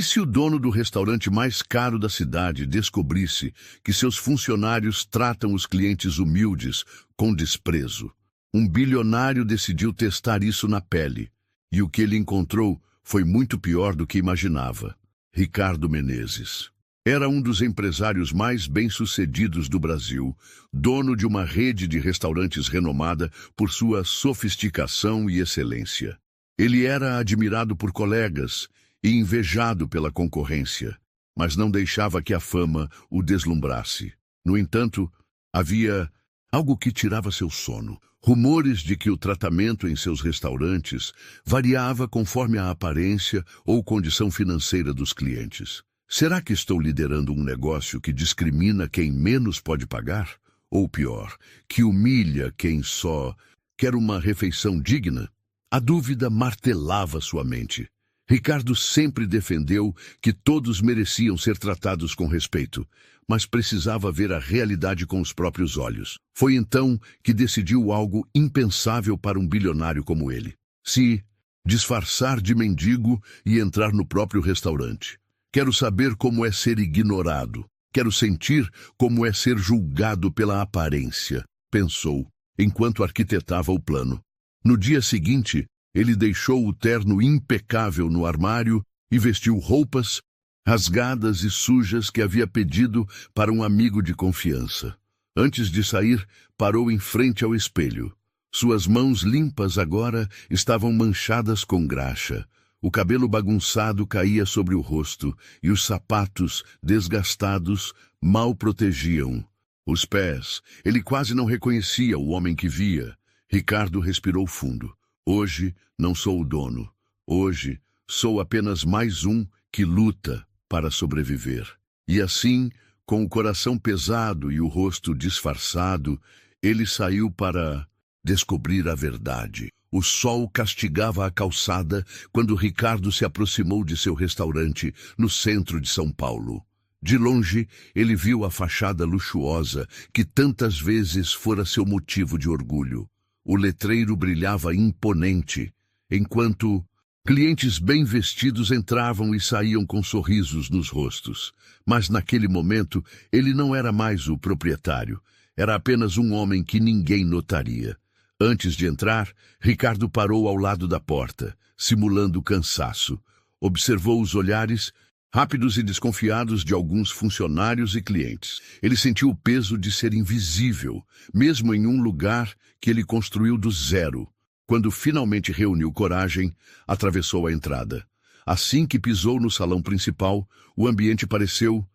E se o dono do restaurante mais caro da cidade descobrisse que seus funcionários tratam os clientes humildes com desprezo? Um bilionário decidiu testar isso na pele, e o que ele encontrou foi muito pior do que imaginava. Ricardo Menezes era um dos empresários mais bem-sucedidos do Brasil, dono de uma rede de restaurantes renomada por sua sofisticação e excelência. Ele era admirado por colegas e invejado pela concorrência, mas não deixava que a fama o deslumbrasse. No entanto, havia algo que tirava seu sono. Rumores de que o tratamento em seus restaurantes variava conforme a aparência ou condição financeira dos clientes. Será que estou liderando um negócio que discrimina quem menos pode pagar? Ou pior, que humilha quem só quer uma refeição digna? A dúvida martelava sua mente. Ricardo sempre defendeu que todos mereciam ser tratados com respeito, mas precisava ver a realidade com os próprios olhos. Foi então que decidiu algo impensável para um bilionário como ele: se disfarçar de mendigo e entrar no próprio restaurante. Quero saber como é ser ignorado. Quero sentir como é ser julgado pela aparência, pensou, enquanto arquitetava o plano. No dia seguinte, ele deixou o terno impecável no armário e vestiu roupas rasgadas e sujas que havia pedido para um amigo de confiança. Antes de sair, parou em frente ao espelho. Suas mãos limpas agora estavam manchadas com graxa. O cabelo bagunçado caía sobre o rosto e os sapatos, desgastados, mal protegiam os pés. Ele quase não reconhecia o homem que via. Ricardo respirou fundo. Hoje não sou o dono. Hoje sou apenas mais um que luta para sobreviver. E assim, com o coração pesado e o rosto disfarçado, ele saiu para descobrir a verdade. O sol castigava a calçada quando Ricardo se aproximou de seu restaurante no centro de São Paulo. De longe, ele viu a fachada luxuosa que tantas vezes fora seu motivo de orgulho. O letreiro brilhava imponente, enquanto clientes bem vestidos entravam e saíam com sorrisos nos rostos. Mas naquele momento, ele não era mais o proprietário. Era apenas um homem que ninguém notaria. Antes de entrar, Ricardo parou ao lado da porta, simulando cansaço. Observou os olhares rápidos e desconfiados de alguns funcionários e clientes. Ele sentiu o peso de ser invisível, mesmo em um lugar que ele construiu do zero. Quando finalmente reuniu coragem, atravessou a entrada. Assim que pisou no salão principal, o ambiente pareceu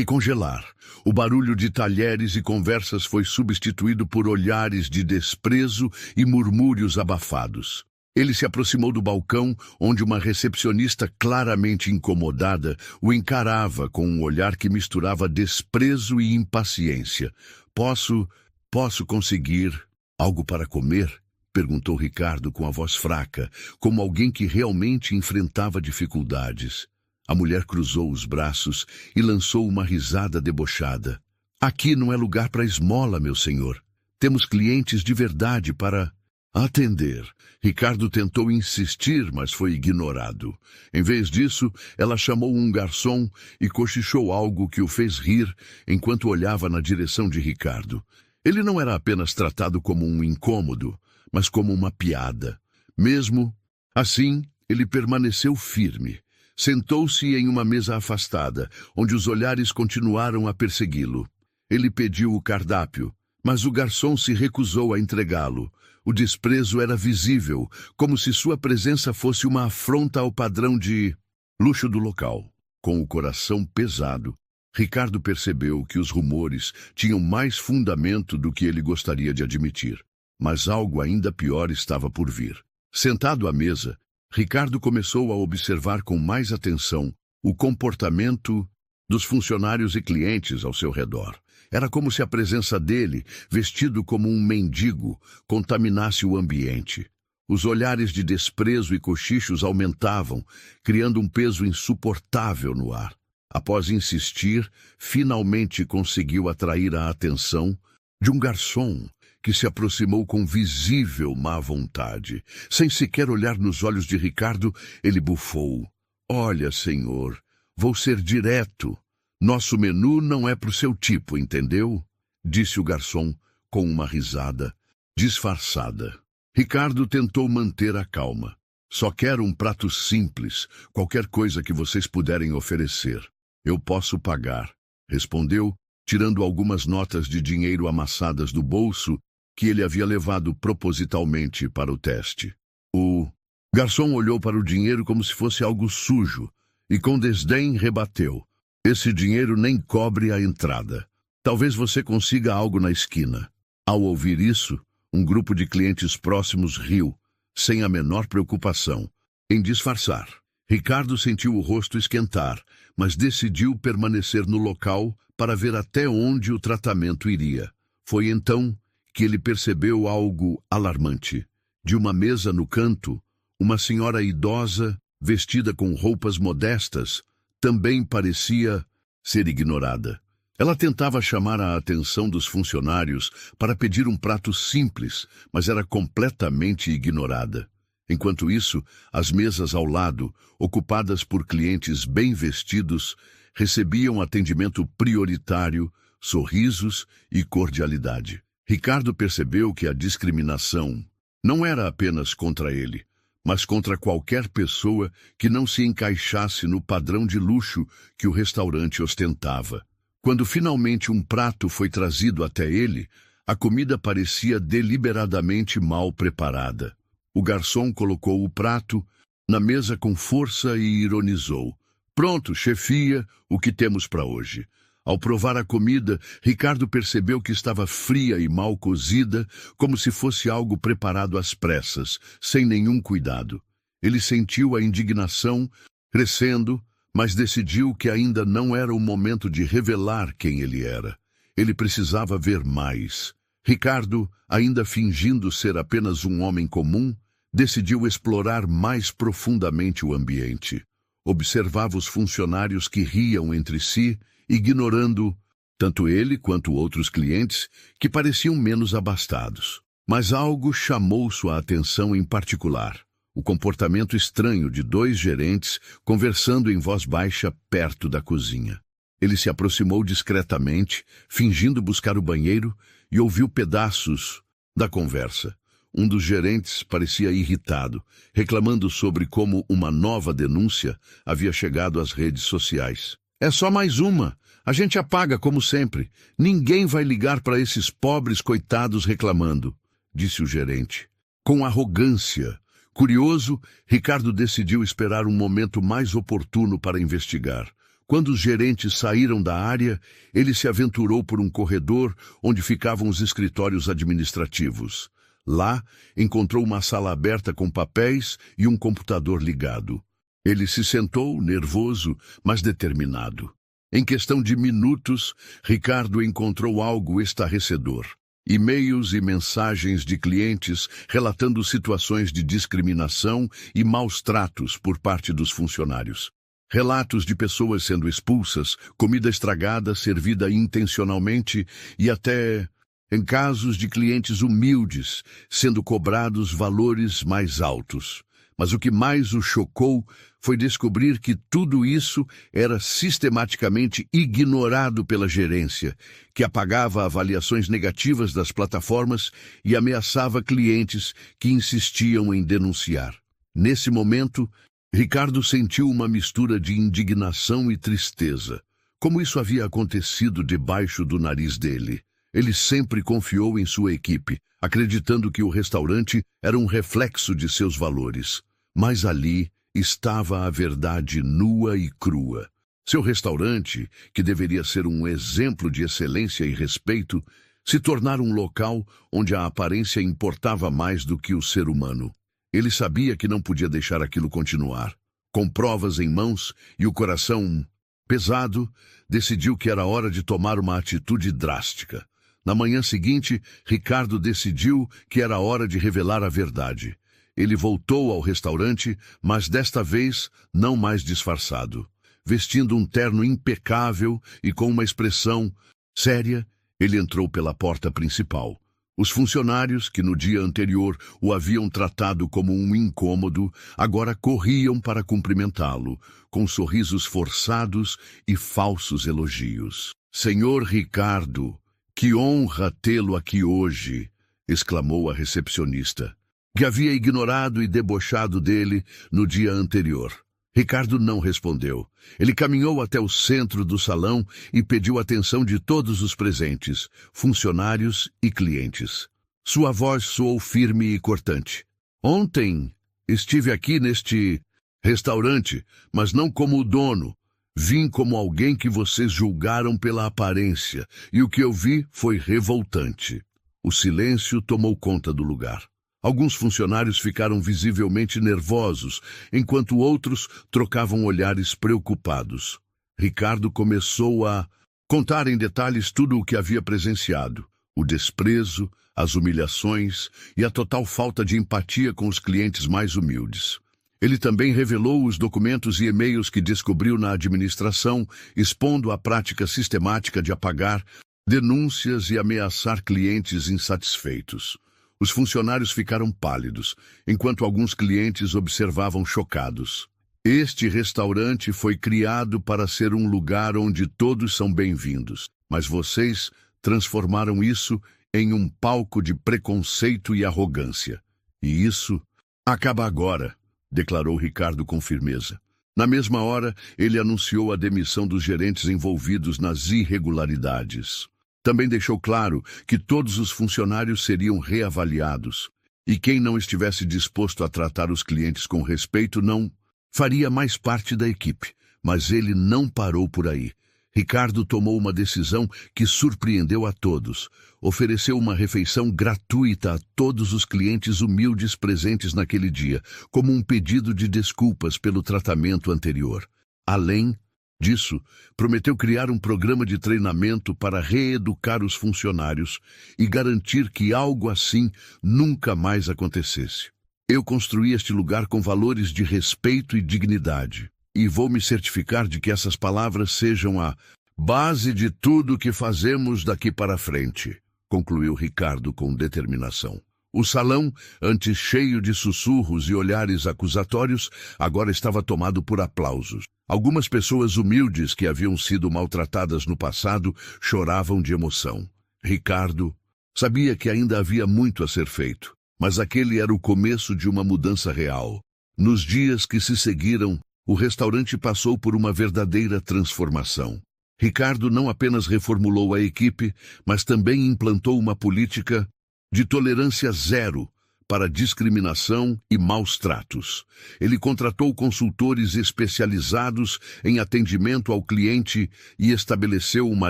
congelar. O barulho de talheres e conversas foi substituído por olhares de desprezo e murmúrios abafados. Ele se aproximou do balcão, onde uma recepcionista claramente incomodada o encarava com um olhar que misturava desprezo e impaciência. Posso conseguir algo para comer? Perguntou Ricardo com a voz fraca, como alguém que realmente enfrentava dificuldades. A mulher cruzou os braços e lançou uma risada debochada. Aqui não é lugar para esmola, meu senhor. Temos clientes de verdade para atender. Ricardo tentou insistir, mas foi ignorado. Em vez disso, ela chamou um garçom e cochichou algo que o fez rir enquanto olhava na direção de Ricardo. Ele não era apenas tratado como um incômodo, mas como uma piada. Mesmo assim, ele permaneceu firme. Sentou-se em uma mesa afastada, onde os olhares continuaram a persegui-lo. Ele pediu o cardápio, mas o garçom se recusou a entregá-lo. O desprezo era visível, como se sua presença fosse uma afronta ao padrão de luxo do local. Com o coração pesado, Ricardo percebeu que os rumores tinham mais fundamento do que ele gostaria de admitir. Mas algo ainda pior estava por vir. Sentado à mesa, Ricardo começou a observar com mais atenção o comportamento dos funcionários e clientes ao seu redor. Era como se a presença dele, vestido como um mendigo, contaminasse o ambiente. Os olhares de desprezo e cochichos aumentavam, criando um peso insuportável no ar. Após insistir, finalmente conseguiu atrair a atenção de um garçom que se aproximou com visível má vontade. Sem sequer olhar nos olhos de Ricardo, ele bufou. Olha, senhor, Vou ser direto. Nosso menu não é pro seu tipo, entendeu? Disse o garçom com uma risada disfarçada. Ricardo tentou manter a calma. Só quero um prato simples, qualquer coisa que vocês puderem oferecer. Eu posso pagar, respondeu, tirando algumas notas de dinheiro amassadas do bolso que ele havia levado propositalmente para o teste. O garçom olhou para o dinheiro como se fosse algo sujo e com desdém rebateu. Esse dinheiro nem cobre a entrada. Talvez você consiga algo na esquina. Ao ouvir isso, um grupo de clientes próximos riu, sem a menor preocupação em disfarçar. Ricardo sentiu o rosto esquentar, mas decidiu permanecer no local para ver até onde o tratamento iria. Foi então que ele percebeu algo alarmante. De uma mesa no canto, uma senhora idosa, vestida com roupas modestas, também parecia ser ignorada. Ela tentava chamar a atenção dos funcionários para pedir um prato simples, mas era completamente ignorada. Enquanto isso, as mesas ao lado, ocupadas por clientes bem vestidos, recebiam atendimento prioritário, sorrisos e cordialidade. Ricardo percebeu que a discriminação não era apenas contra ele, mas contra qualquer pessoa que não se encaixasse no padrão de luxo que o restaurante ostentava. Quando finalmente um prato foi trazido até ele, a comida parecia deliberadamente mal preparada. O garçom colocou o prato na mesa com força e ironizou. Pronto, chefia, o que temos para hoje? Ao provar a comida, Ricardo percebeu que estava fria e mal cozida, como se fosse algo preparado às pressas, sem nenhum cuidado. Ele sentiu a indignação crescendo, mas decidiu que ainda não era o momento de revelar quem ele era. Ele precisava ver mais. Ricardo, ainda fingindo ser apenas um homem comum, decidiu explorar mais profundamente o ambiente. Observava os funcionários que riam entre si, ignorando tanto ele quanto outros clientes que pareciam menos abastados. Mas algo chamou sua atenção em particular. O comportamento estranho de dois gerentes conversando em voz baixa perto da cozinha. Ele se aproximou discretamente, fingindo buscar o banheiro, e ouviu pedaços da conversa. Um dos gerentes parecia irritado, reclamando sobre como uma nova denúncia havia chegado às redes sociais. É só mais uma. A gente apaga como sempre. Ninguém vai ligar para esses pobres coitados reclamando, disse o gerente. Com arrogância. Curioso, Ricardo decidiu esperar um momento mais oportuno para investigar. Quando os gerentes saíram da área, ele se aventurou por um corredor onde ficavam os escritórios administrativos. Lá, encontrou uma sala aberta com papéis e um computador ligado. Ele se sentou, nervoso, mas determinado. Em questão de minutos, Ricardo encontrou algo estarrecedor. E-mails e mensagens de clientes relatando situações de discriminação e maus tratos por parte dos funcionários. Relatos de pessoas sendo expulsas, comida estragada servida intencionalmente e até, em casos de clientes humildes, sendo cobrados valores mais altos. Mas o que mais o chocou foi descobrir que tudo isso era sistematicamente ignorado pela gerência, que apagava avaliações negativas das plataformas e ameaçava clientes que insistiam em denunciar. Nesse momento, Ricardo sentiu uma mistura de indignação e tristeza. Como isso havia acontecido debaixo do nariz dele? Ele sempre confiou em sua equipe, acreditando que o restaurante era um reflexo de seus valores. Mas ali estava a verdade nua e crua. Seu restaurante, que deveria ser um exemplo de excelência e respeito, se tornara um local onde a aparência importava mais do que o ser humano. Ele sabia que não podia deixar aquilo continuar. Com provas em mãos e o coração pesado, decidiu que era hora de tomar uma atitude drástica. Na manhã seguinte, Ricardo decidiu que era hora de revelar a verdade. Ele voltou ao restaurante, mas desta vez não mais disfarçado. Vestindo um terno impecável e com uma expressão séria, ele entrou pela porta principal. Os funcionários, que no dia anterior o haviam tratado como um incômodo, agora corriam para cumprimentá-lo, com sorrisos forçados e falsos elogios. "Senhor Ricardo, que honra tê-lo aqui hoje!" exclamou a recepcionista, que havia ignorado e debochado dele no dia anterior. Ricardo não respondeu. Ele caminhou até o centro do salão e pediu atenção de todos os presentes, funcionários e clientes. Sua voz soou firme e cortante. "Ontem estive aqui neste restaurante, mas não como o dono. Vim como alguém que vocês julgaram pela aparência, e o que eu vi foi revoltante." O silêncio tomou conta do lugar. Alguns funcionários ficaram visivelmente nervosos, enquanto outros trocavam olhares preocupados. Ricardo começou a contar em detalhes tudo o que havia presenciado: o desprezo, as humilhações e a total falta de empatia com os clientes mais humildes. Ele também revelou os documentos e e-mails que descobriu na administração, expondo a prática sistemática de apagar denúncias e ameaçar clientes insatisfeitos. Os funcionários ficaram pálidos, enquanto alguns clientes observavam chocados. "Este restaurante foi criado para ser um lugar onde todos são bem-vindos, mas vocês transformaram isso em um palco de preconceito e arrogância. E isso acaba agora", declarou Ricardo com firmeza. Na mesma hora, ele anunciou a demissão dos gerentes envolvidos nas irregularidades. Também deixou claro que todos os funcionários seriam reavaliados, e quem não estivesse disposto a tratar os clientes com respeito não faria mais parte da equipe. Mas ele não parou por aí. Ricardo tomou uma decisão que surpreendeu a todos. Ofereceu uma refeição gratuita a todos os clientes humildes presentes naquele dia, como um pedido de desculpas pelo tratamento anterior. Além disso, prometeu criar um programa de treinamento para reeducar os funcionários e garantir que algo assim nunca mais acontecesse. "Eu construí este lugar com valores de respeito e dignidade, e vou me certificar de que essas palavras sejam a base de tudo que fazemos daqui para frente", concluiu Ricardo com determinação. O salão, antes cheio de sussurros e olhares acusatórios, agora estava tomado por aplausos. Algumas pessoas humildes que haviam sido maltratadas no passado choravam de emoção. Ricardo sabia que ainda havia muito a ser feito, mas aquele era o começo de uma mudança real. Nos dias que se seguiram, o restaurante passou por uma verdadeira transformação. Ricardo não apenas reformulou a equipe, mas também implantou uma política de tolerância zero para discriminação e maus tratos. Ele contratou consultores especializados em atendimento ao cliente e estabeleceu uma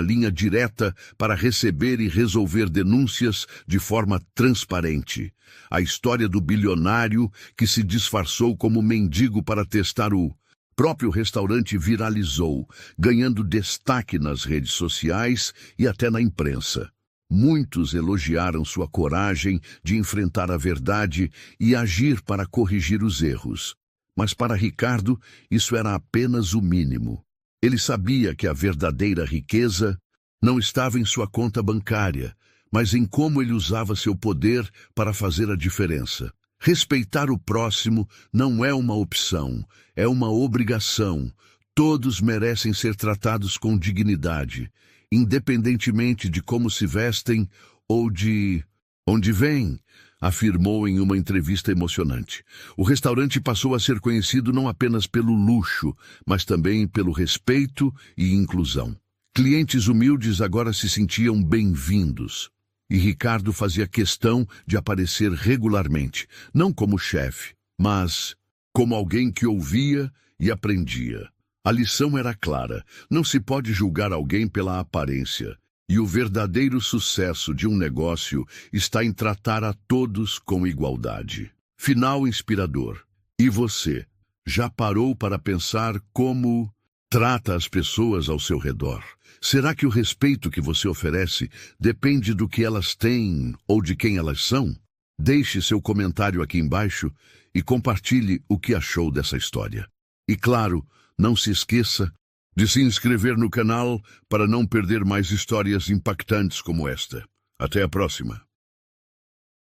linha direta para receber e resolver denúncias de forma transparente. A história do bilionário que se disfarçou como mendigo para testar o próprio restaurante viralizou, ganhando destaque nas redes sociais e até na imprensa. Muitos elogiaram sua coragem de enfrentar a verdade e agir para corrigir os erros. Mas para Ricardo, isso era apenas o mínimo. Ele sabia que a verdadeira riqueza não estava em sua conta bancária, mas em como ele usava seu poder para fazer a diferença. Respeitar o próximo não é uma opção, é uma obrigação. Todos merecem ser tratados com dignidade, independentemente de como se vestem ou de onde vêm, afirmou em uma entrevista emocionante. O restaurante passou a ser conhecido não apenas pelo luxo, mas também pelo respeito e inclusão. Clientes humildes agora se sentiam bem-vindos, e Ricardo fazia questão de aparecer regularmente, não como chefe, mas como alguém que ouvia e aprendia. A lição era clara: não se pode julgar alguém pela aparência, e o verdadeiro sucesso de um negócio está em tratar a todos com igualdade. Final inspirador. E você, já parou para pensar como trata as pessoas ao seu redor? Será que o respeito que você oferece depende do que elas têm ou de quem elas são? Deixe seu comentário aqui embaixo e compartilhe o que achou dessa história. E claro, não se esqueça de se inscrever no canal para não perder mais histórias impactantes como esta. Até a próxima!